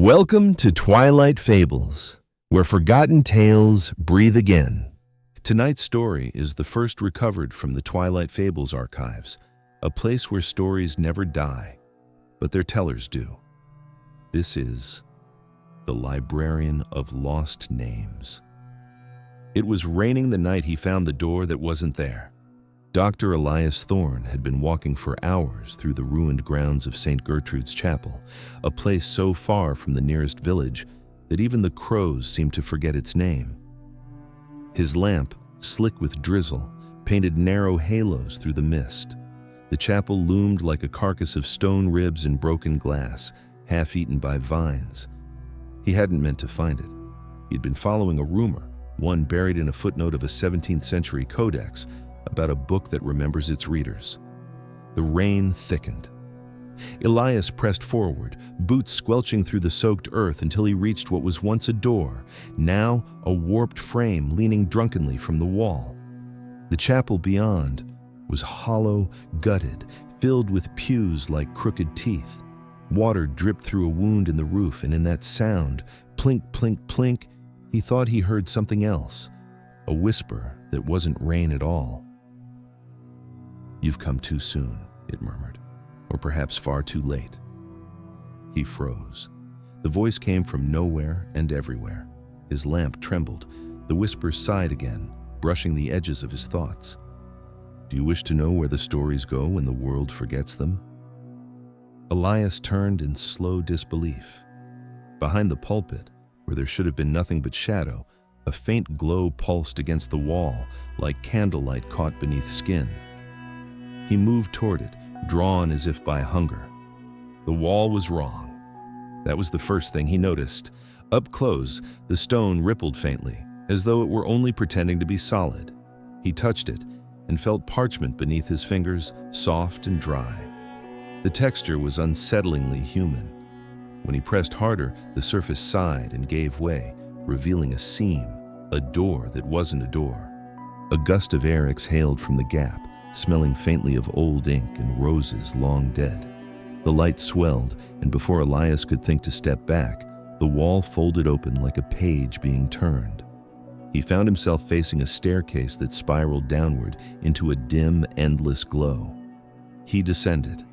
Welcome to Twilight Fables, where forgotten tales breathe again. Tonight's story is the first recovered from the Twilight Fables archives, a place where stories never die, but their tellers do. This is The Librarian of Lost Names. It was raining the night he found the door that wasn't there. Dr. Elias Thorne had been walking for hours through the ruined grounds of St. Gertrude's Chapel, a place so far from the nearest village that even the crows seemed to forget its name. His lamp, slick with drizzle, painted narrow halos through the mist. The chapel loomed like a carcass of stone ribs and broken glass, half-eaten by vines. He hadn't meant to find it. He'd been following a rumor, one buried in a footnote of a 17th century codex, about a book that remembers its readers. The rain thickened. Elias pressed forward, boots squelching through the soaked earth until he reached what was once a door, now a warped frame leaning drunkenly from the wall. The chapel beyond was hollow, gutted, filled with pews like crooked teeth. Water dripped through a wound in the roof, and in that sound, plink, plink, plink, he thought he heard something else, a whisper that wasn't rain at all. "You've come too soon," it murmured, "or perhaps far too late." He froze. The voice came from nowhere and everywhere. His lamp trembled. The whisper sighed again, brushing the edges of his thoughts. "Do you wish to know where the stories go when the world forgets them?" Elias turned in slow disbelief. Behind the pulpit, where there should have been nothing but shadow, a faint glow pulsed against the wall, like candlelight caught beneath skin. He moved toward it, drawn as if by hunger. The wall was wrong. That was the first thing he noticed. Up close, the stone rippled faintly, as though it were only pretending to be solid. He touched it and felt parchment beneath his fingers, soft and dry. The texture was unsettlingly human. When he pressed harder, the surface sighed and gave way, revealing a seam, a door that wasn't a door. A gust of air exhaled from the gap, smelling faintly of old ink and roses long dead. The light swelled, and before Elias could think to step back, the wall folded open like a page being turned. He found himself facing a staircase that spiraled downward into a dim, endless glow. He descended.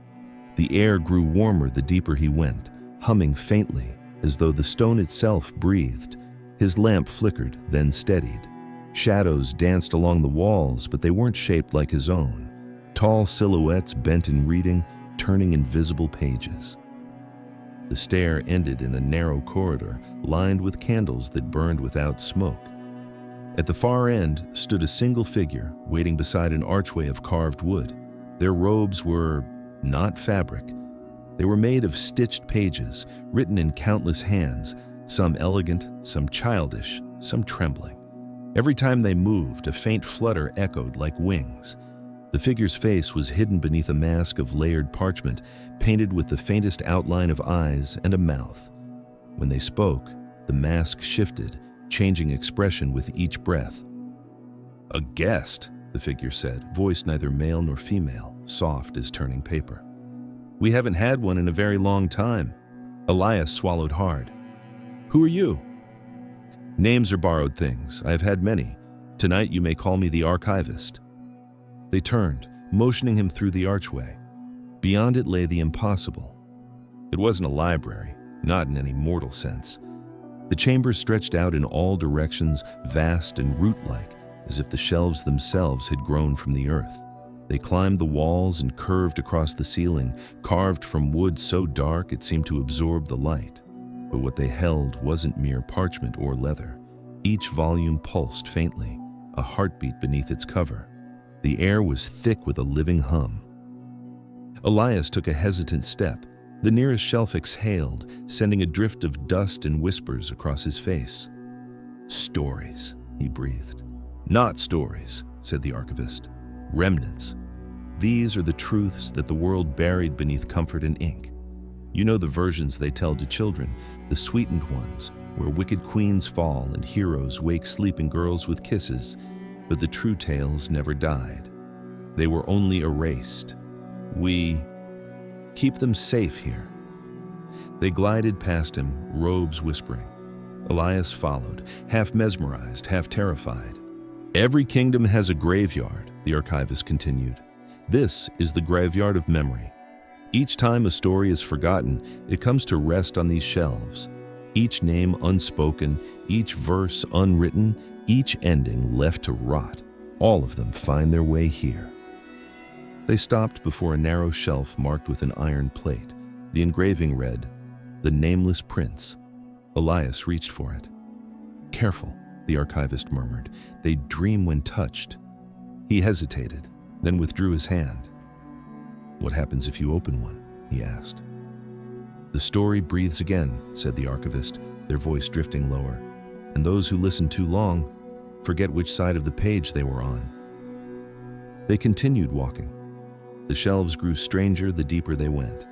The air grew warmer the deeper he went, humming faintly, as though the stone itself breathed. His lamp flickered, then steadied. Shadows danced along the walls, but they weren't shaped like his own. Tall silhouettes bent in reading, turning invisible pages. The stair ended in a narrow corridor, lined with candles that burned without smoke. At the far end stood a single figure, waiting beside an archway of carved wood. Their robes were not fabric. They were made of stitched pages, written in countless hands, some elegant, some childish, some trembling. Every time they moved, a faint flutter echoed like wings. The figure's face was hidden beneath a mask of layered parchment, painted with the faintest outline of eyes and a mouth. When they spoke, the mask shifted, changing expression with each breath. "A guest," the figure said, voice neither male nor female, soft as turning paper. "We haven't had one in a very long time." Elias swallowed hard. "Who are you?" "Names are borrowed things. I have had many. Tonight you may call me the archivist." They turned, motioning him through the archway. Beyond it lay the impossible. It wasn't a library, not in any mortal sense. The chamber stretched out in all directions, vast and root-like, as if the shelves themselves had grown from the earth. They climbed the walls and curved across the ceiling, carved from wood so dark it seemed to absorb the light. But what they held wasn't mere parchment or leather. Each volume pulsed faintly, a heartbeat beneath its cover. The air was thick with a living hum. Elias took a hesitant step. The nearest shelf exhaled, sending a drift of dust and whispers across his face. "Stories," he breathed. "Not stories," said the archivist. "Remnants. These are the truths that the world buried beneath comfort and ink. You know the versions they tell to children, the sweetened ones, where wicked queens fall and heroes wake sleeping girls with kisses, but the true tales never died. They were only erased. We keep them safe here." They glided past him, robes whispering. Elias followed, half mesmerized, half terrified. Every kingdom has a graveyard, the archivist continued. This is the graveyard of memory. Each time a story is forgotten, it comes to rest on these shelves. Each name unspoken, each verse unwritten, each ending left to rot. All of them find their way here. They stopped before a narrow shelf marked with an iron plate. The engraving read, "The Nameless Prince." Elias reached for it. "Careful," the archivist murmured. "They dream when touched." He hesitated, then withdrew his hand. "What happens if you open one?" he asked. "The story breathes again," said the archivist, their voice drifting lower. "And those who listen too long forget which side of the page they were on." They continued walking. The shelves grew stranger the deeper they went.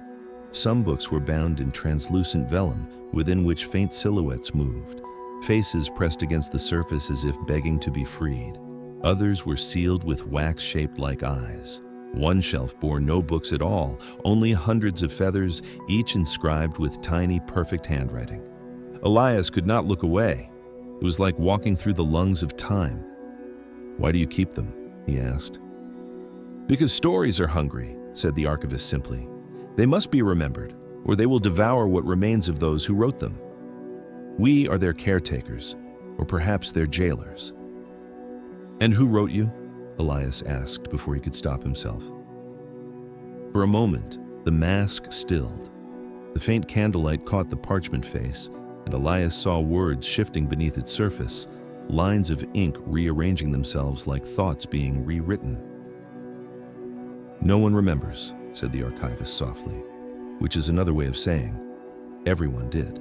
Some books were bound in translucent vellum, within which faint silhouettes moved, faces pressed against the surface as if begging to be freed. Others were sealed with wax shaped like eyes. One shelf bore no books at all, only hundreds of feathers, each inscribed with tiny, perfect handwriting. Elias could not look away. It was like walking through the lungs of time. "Why do you keep them?" he asked. "Because stories are hungry," said the archivist simply. "They must be remembered, or they will devour what remains of those who wrote them. We are their caretakers, or perhaps their jailers." "And who wrote you?" Elias asked before he could stop himself. For a moment, the mask stilled. The faint candlelight caught the parchment face, and Elias saw words shifting beneath its surface, lines of ink rearranging themselves like thoughts being rewritten. "No one remembers," said the archivist softly, which is another way of saying, everyone did.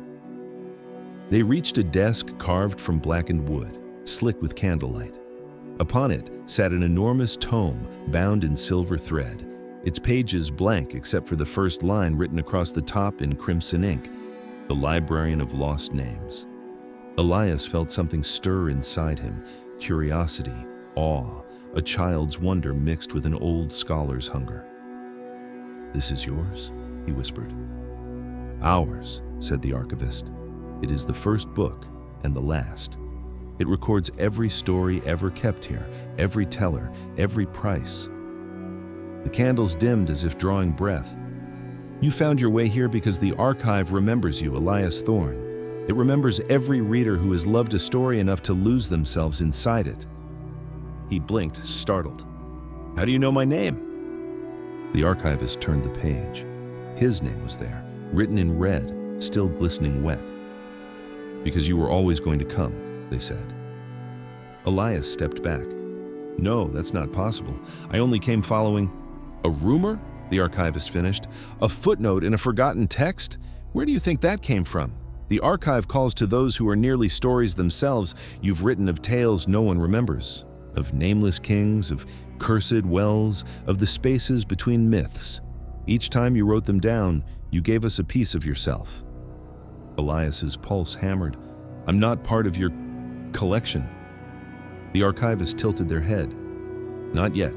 They reached a desk carved from blackened wood, slick with candlelight. Upon it sat an enormous tome bound in silver thread, its pages blank except for the first line written across the top in crimson ink, "The Librarian of Lost Names." Elias felt something stir inside him, curiosity, awe, a child's wonder mixed with an old scholar's hunger. "This is yours?" he whispered. "Ours," said the archivist. "It is the first book and the last. It records every story ever kept here, every teller, every price." The candles dimmed as if drawing breath. "You found your way here because the archive remembers you, Elias Thorne. It remembers every reader who has loved a story enough to lose themselves inside it." He blinked, startled. "How do you know my name?" The archivist turned the page. His name was there, written in red, still glistening wet. "Because you were always going to come," they said. Elias stepped back. "No, that's not possible. I only came following—" "A rumor?" the archivist finished. "A footnote in a forgotten text? Where do you think that came from? The archive calls to those who are nearly stories themselves. You've written of tales no one remembers, of nameless kings, of cursed wells, of the spaces between myths. Each time you wrote them down, you gave us a piece of yourself." Elias's pulse hammered. "I'm not part of your collection." The archivist tilted their head. "Not yet."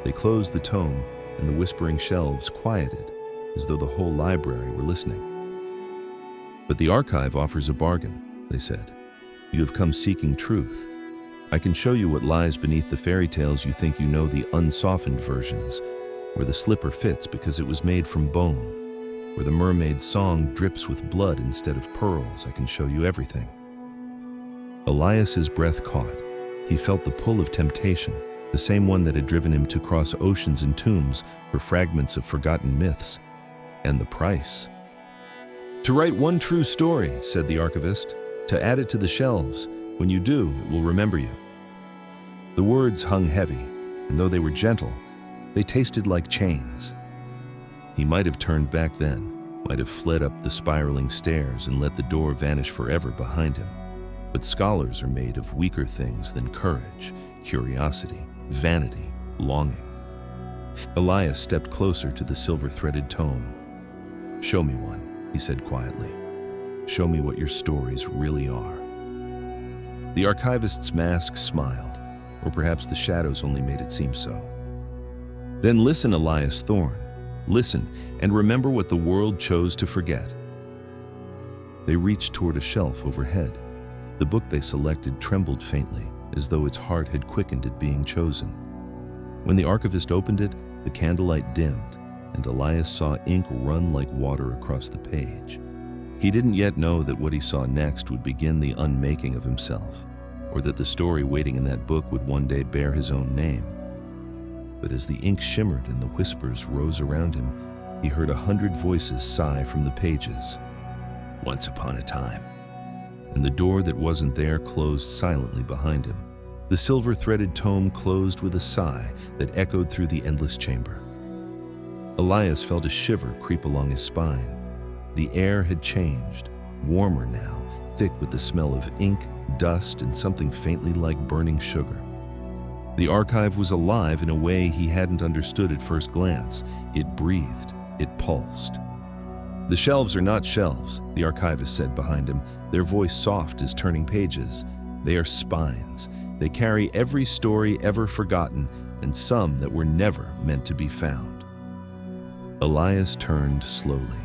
They closed the tome, and the whispering shelves quieted, as though the whole library were listening. "But the archive offers a bargain," they said. "You have come seeking truth. I can show you what lies beneath the fairy tales you think you know, the unsoftened versions, where the slipper fits because it was made from bone, where the mermaid's song drips with blood instead of pearls. I can show you everything." Elias's breath caught. He felt the pull of temptation, the same one that had driven him to cross oceans and tombs for fragments of forgotten myths. And the price. "To write one true story," said the archivist, "to add it to the shelves. When you do, it will remember you." The words hung heavy, and though they were gentle, they tasted like chains. He might have turned back then, might have fled up the spiraling stairs and let the door vanish forever behind him. But scholars are made of weaker things than courage, curiosity, vanity, longing. Elias stepped closer to the silver-threaded tome. "Show me one," he said quietly. "Show me what your stories really are." The archivist's mask smiled, or perhaps the shadows only made it seem so. "Then listen, Elias Thorne. Listen and remember what the world chose to forget. They reached toward a shelf overhead. The book they selected trembled faintly, as though its heart had quickened at being chosen. When the archivist opened it, the candlelight dimmed, and Elias saw ink run like water across the page. He didn't yet know that what he saw next would begin the unmaking of himself, or that the story waiting in that book would one day bear his own name. But as the ink shimmered and the whispers rose around him, he heard 100 voices sigh from the pages. Once upon a time. And the door that wasn't there closed silently behind him. The silver-threaded tome closed with a sigh that echoed through the endless chamber. Elias felt a shiver creep along his spine. The air had changed, warmer now, thick with the smell of ink, dust, and something faintly like burning sugar. The archive was alive in a way he hadn't understood at first glance. It breathed, it pulsed. The shelves are not shelves, the archivist said behind him, their voice soft as turning pages. They are spines. They carry every story ever forgotten, and some that were never meant to be found. Elias turned slowly.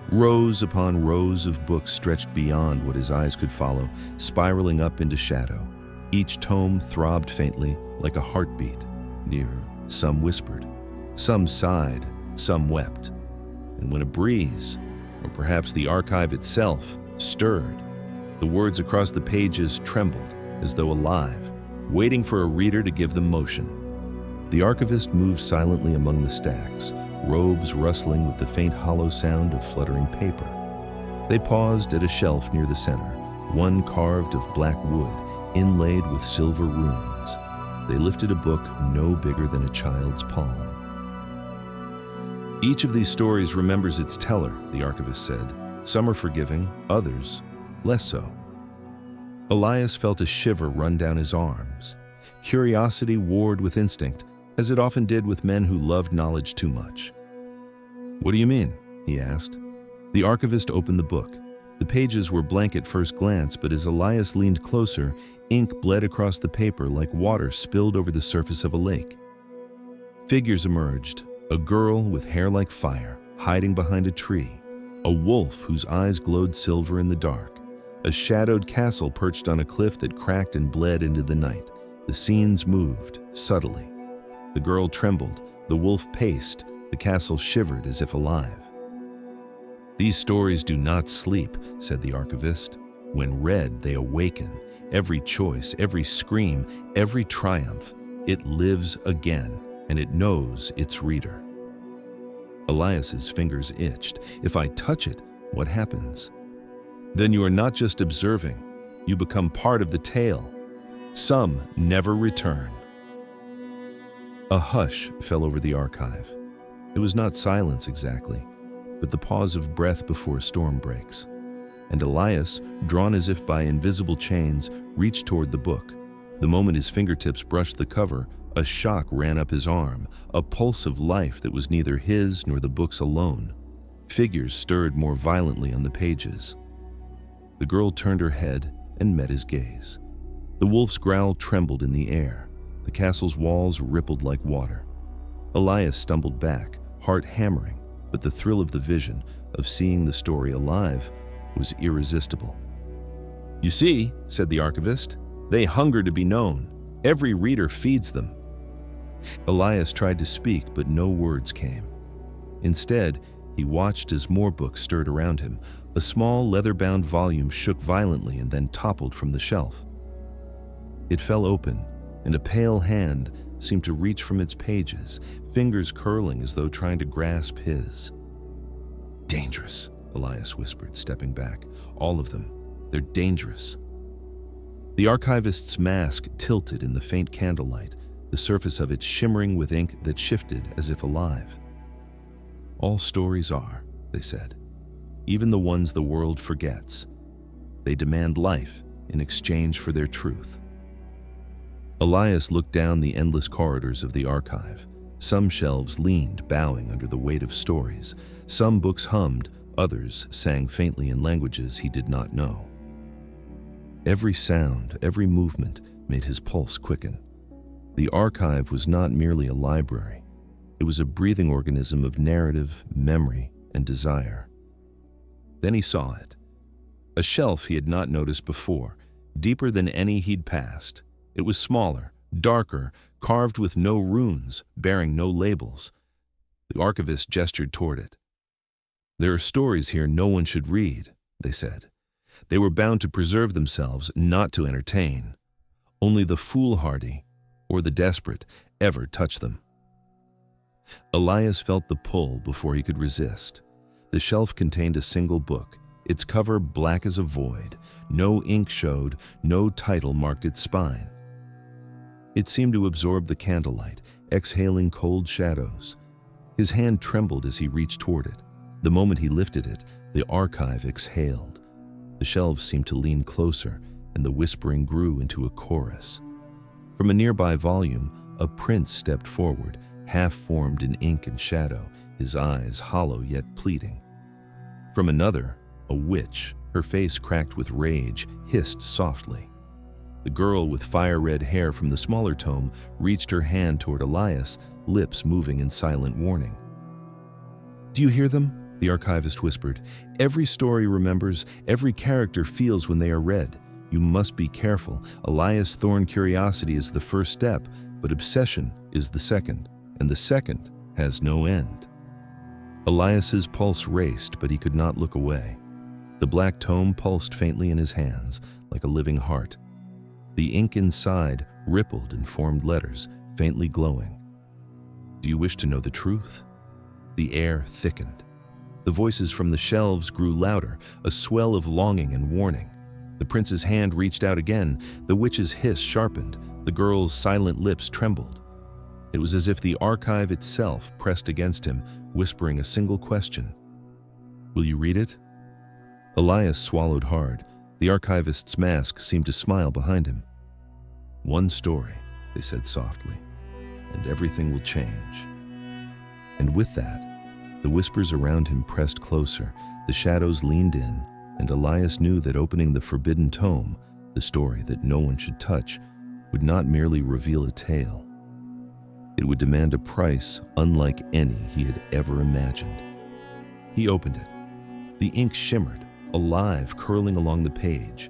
Rows upon rows of books stretched beyond what his eyes could follow, spiraling up into shadow. Each tome throbbed faintly, like a heartbeat. Nearer, some whispered. Some sighed, some wept. And when a breeze, or perhaps the archive itself, stirred, the words across the pages trembled, as though alive, waiting for a reader to give them motion. The archivist moved silently among the stacks, robes rustling with the faint hollow sound of fluttering paper. They paused at a shelf near the center, one carved of black wood, inlaid with silver runes. They lifted a book no bigger than a child's palm. Each of these stories remembers its teller, the archivist said. Some are forgiving, others less so. Elias felt a shiver run down his arms. Curiosity warred with instinct, as it often did with men who loved knowledge too much. What do you mean? He asked. The archivist opened the book. The pages were blank at first glance, but as Elias leaned closer, ink bled across the paper like water spilled over the surface of a lake. Figures emerged, a girl with hair like fire, hiding behind a tree, a wolf whose eyes glowed silver in the dark, a shadowed castle perched on a cliff that cracked and bled into the night. The scenes moved, subtly. The girl trembled, the wolf paced, the castle shivered as if alive. These stories do not sleep, said the archivist. When read, they awaken. Every choice, every scream, every triumph, it lives again, and it knows its reader. Elias's fingers itched. If I touch it, what happens? Then you are not just observing, you become part of the tale. Some never return. A hush fell over the archive. It was not silence exactly, but the pause of breath before a storm breaks. And Elias, drawn as if by invisible chains, reached toward the book. The moment his fingertips brushed the cover, a shock ran up his arm, a pulse of life that was neither his nor the book's alone. Figures stirred more violently on the pages. The girl turned her head and met his gaze. The wolf's growl trembled in the air. The castle's walls rippled like water. Elias stumbled back, heart hammering, but the thrill of the vision, of seeing the story alive, was irresistible. You see, said the archivist, they hunger to be known. Every reader feeds them. Elias tried to speak, but no words came. Instead, he watched as more books stirred around him. A small leather-bound volume shook violently and then toppled from the shelf. It fell open, and a pale hand seemed to reach from its pages, fingers curling as though trying to grasp his. Dangerous, Elias whispered, stepping back. All of them. They're dangerous. The archivist's mask tilted in the faint candlelight, the surface of it shimmering with ink that shifted as if alive. All stories are, they said, even the ones the world forgets. They demand life in exchange for their truth. Elias looked down the endless corridors of the archive. Some shelves leaned, bowing under the weight of stories. Some books hummed, others sang faintly in languages he did not know. Every sound, every movement made his pulse quicken. The archive was not merely a library. It was a breathing organism of narrative, memory, and desire. Then he saw it. A shelf he had not noticed before, deeper than any he'd passed. It was smaller, darker, carved with no runes, bearing no labels. The archivist gestured toward it. "There are stories here no one should read," they said. They were bound to preserve themselves, not to entertain. Only the foolhardy, or the desperate, ever touch them. Elias felt the pull before he could resist. The shelf contained a single book, its cover black as a void. No ink showed, no title marked its spine. It seemed to absorb the candlelight, exhaling cold shadows. His hand trembled as he reached toward it. The moment he lifted it, the archive exhaled. The shelves seemed to lean closer, and the whispering grew into a chorus. From a nearby volume, a prince stepped forward, half-formed in ink and shadow, his eyes hollow yet pleading. From another, a witch, her face cracked with rage, hissed softly. The girl with fire-red hair from the smaller tome reached her hand toward Elias, lips moving in silent warning. "Do you hear them?" the archivist whispered. "Every story remembers, every character feels when they are read. You must be careful. Elias Thorne curiosity is the first step, but obsession is the second, and the second has no end." Elias's pulse raced, but he could not look away. The black tome pulsed faintly in his hands, like a living heart. The ink inside rippled and formed letters, faintly glowing. "Do you wish to know the truth?" The air thickened. The voices from the shelves grew louder, a swell of longing and warning. The prince's hand reached out again, the witch's hiss sharpened, the girl's silent lips trembled. It was as if the archive itself pressed against him, whispering a single question. "Will you read it?" Elias swallowed hard. The archivist's mask seemed to smile behind him. "One story," they said softly, "and everything will change." And with that, the whispers around him pressed closer, the shadows leaned in, and Elias knew that opening the forbidden tome, the story that no one should touch, would not merely reveal a tale. It would demand a price unlike any he had ever imagined. He opened it. The ink shimmered, alive, curling along the page.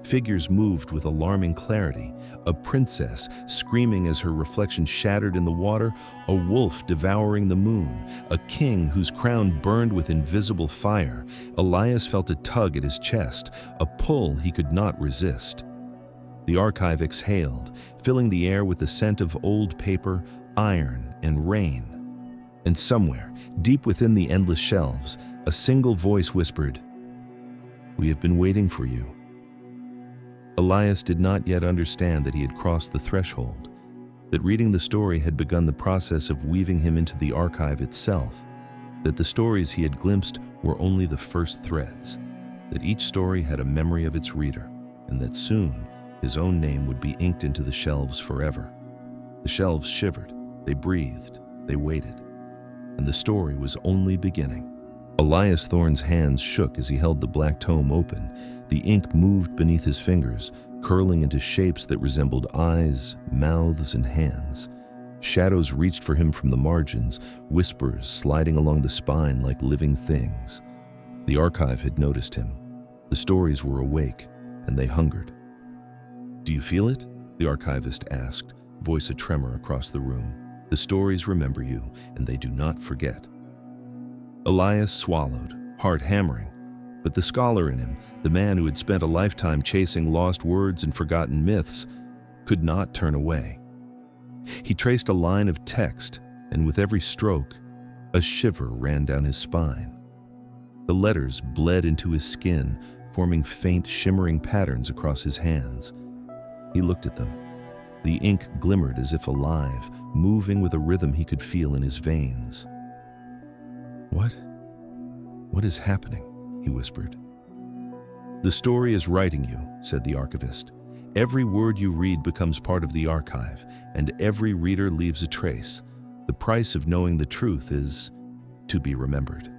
Figures moved with alarming clarity. A princess screaming as her reflection shattered in the water, a wolf devouring the moon, a king whose crown burned with invisible fire. Elias felt a tug at his chest, a pull he could not resist. The archive exhaled, filling the air with the scent of old paper, iron, and rain. And somewhere, deep within the endless shelves, a single voice whispered, "We have been waiting for you." Elias did not yet understand that he had crossed the threshold, that reading the story had begun the process of weaving him into the archive itself, that the stories he had glimpsed were only the first threads, that each story had a memory of its reader, and that soon his own name would be inked into the shelves forever. The shelves shivered, they breathed, they waited, and the story was only beginning. Elias Thorne's hands shook as he held the black tome open. The ink moved beneath his fingers, curling into shapes that resembled eyes, mouths, and hands. Shadows reached for him from the margins, whispers sliding along the spine like living things. The archive had noticed him. The stories were awake, and they hungered. "Do you feel it?" the archivist asked, voice a tremor across the room. "The stories remember you, and they do not forget." Elias swallowed, heart hammering, but the scholar in him, the man who had spent a lifetime chasing lost words and forgotten myths, could not turn away. He traced a line of text, and with every stroke, a shiver ran down his spine. The letters bled into his skin, forming faint, shimmering patterns across his hands. He looked at them. The ink glimmered as if alive, moving with a rhythm he could feel in his veins. What is happening?" he whispered. "The story is writing you," said the archivist. "Every word you read becomes part of the archive, and every reader leaves a trace. The price of knowing the truth is to be remembered."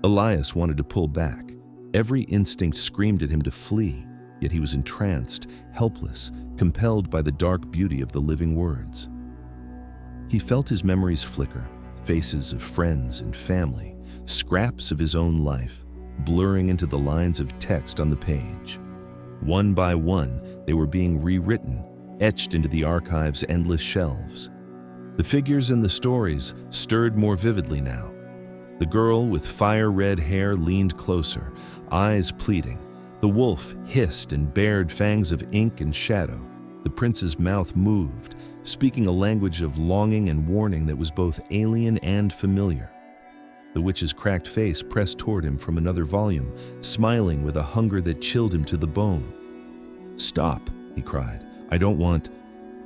Elias wanted to pull back. Every instinct screamed at him to flee, yet he was entranced, helpless, compelled by the dark beauty of the living words. He felt his memories flicker, faces of friends and family, scraps of his own life, blurring into the lines of text on the page. One by one, they were being rewritten, etched into the archive's endless shelves. The figures and the stories stirred more vividly now. The girl with fire-red hair leaned closer, eyes pleading. The wolf hissed and bared fangs of ink and shadow. The prince's mouth moved, speaking a language of longing and warning that was both alien and familiar. The witch's cracked face pressed toward him from another volume, smiling with a hunger that chilled him to the bone. "Stop," he cried. "I don't want—"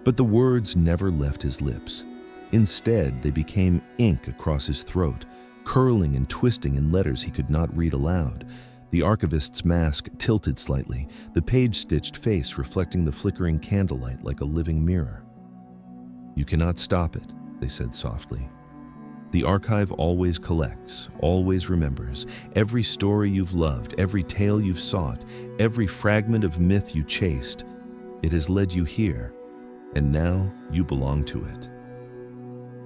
But the words never left his lips. Instead, they became ink across his throat, curling and twisting in letters he could not read aloud. The archivist's mask tilted slightly, the page-stitched face reflecting the flickering candlelight like a living mirror. "You cannot stop it," they said softly. "The archive always collects, always remembers. Every story you've loved, every tale you've sought, every fragment of myth you chased, it has led you here, and now you belong to it."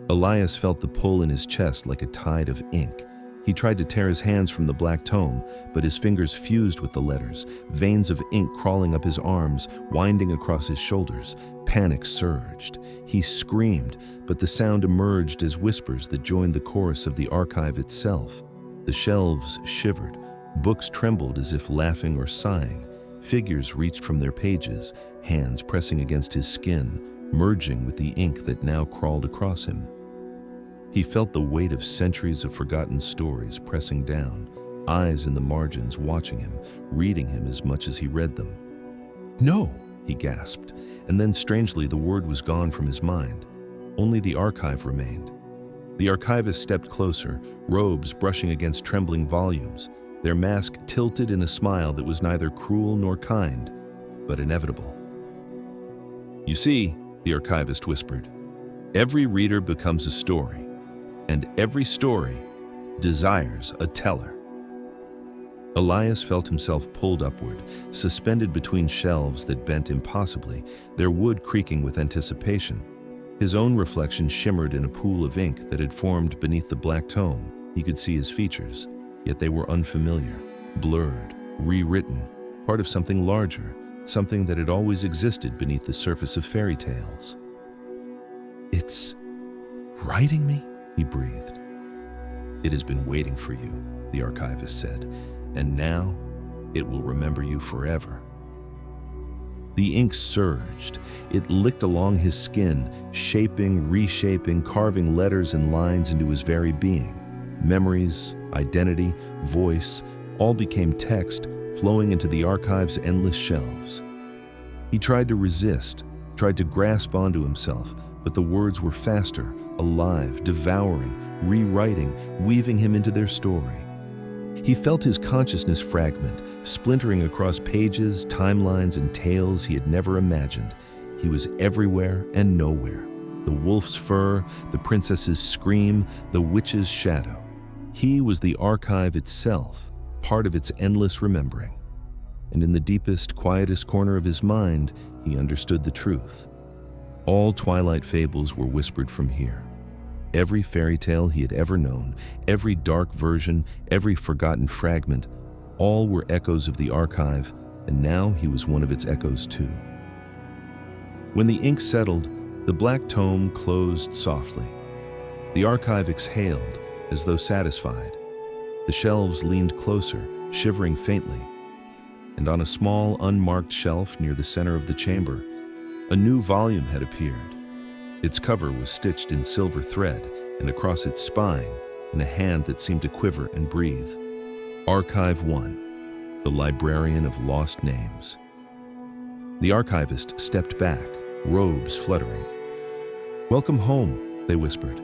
Elias felt the pull in his chest like a tide of ink. He tried to tear his hands from the black tome, but his fingers fused with the letters, veins of ink crawling up his arms, winding across his shoulders. Panic surged. He screamed, but the sound emerged as whispers that joined the chorus of the archive itself. The shelves shivered. Books trembled as if laughing or sighing. Figures reached from their pages, hands pressing against his skin, merging with the ink that now crawled across him. He felt the weight of centuries of forgotten stories pressing down, eyes in the margins watching him, reading him as much as he read them. "No!" he gasped, and then strangely the word was gone from his mind. Only the archive remained. The archivist stepped closer, robes brushing against trembling volumes, their mask tilted in a smile that was neither cruel nor kind, but inevitable. "You see," the archivist whispered, "every reader becomes a story, and every story desires a teller." Elias felt himself pulled upward, suspended between shelves that bent impossibly, their wood creaking with anticipation. His own reflection shimmered in a pool of ink that had formed beneath the black tome. He could see his features, yet they were unfamiliar, blurred, rewritten, part of something larger, something that had always existed beneath the surface of fairy tales. "It's writing me?" he breathed. "It has been waiting for you," the archivist said, "and now it will remember you forever." The ink surged. It licked along his skin, shaping, reshaping, carving letters and lines into his very being. Memories, identity, voice, all became text, flowing into the archive's endless shelves. He tried to resist, tried to grasp onto himself, but the words were faster, alive, devouring, rewriting, weaving him into their story. He felt his consciousness fragment, splintering across pages, timelines, and tales he had never imagined. He was everywhere and nowhere. The wolf's fur, the princess's scream, the witch's shadow. He was the archive itself, part of its endless remembering. And in the deepest, quietest corner of his mind, he understood the truth. All Twilight Fables were whispered from here. Every fairy tale he had ever known, every dark version, every forgotten fragment, all were echoes of the archive, and now he was one of its echoes too. When the ink settled, the black tome closed softly. The archive exhaled, as though satisfied. The shelves leaned closer, shivering faintly, and on a small, unmarked shelf near the center of the chamber, a new volume had appeared. Its cover was stitched in silver thread, and across its spine, in a hand that seemed to quiver and breathe, Archive 1, the Librarian of Lost Names. The archivist stepped back, robes fluttering. "Welcome home," they whispered.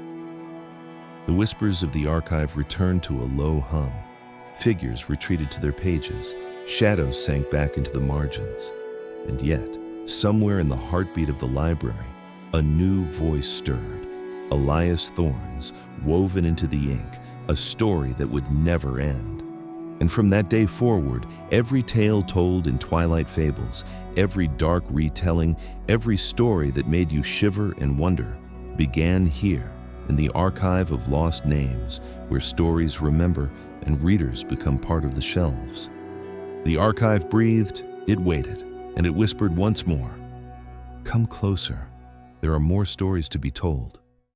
The whispers of the archive returned to a low hum. Figures retreated to their pages, shadows sank back into the margins. And yet, somewhere in the heartbeat of the library, a new voice stirred. Elias Thorne's, woven into the ink, a story that would never end. And from that day forward, every tale told in Twilight Fables, every dark retelling, every story that made you shiver and wonder, began here in the archive of lost names, where stories remember and readers become part of the shelves. The archive breathed, it waited, and it whispered once more, "Come closer. There are more stories to be told."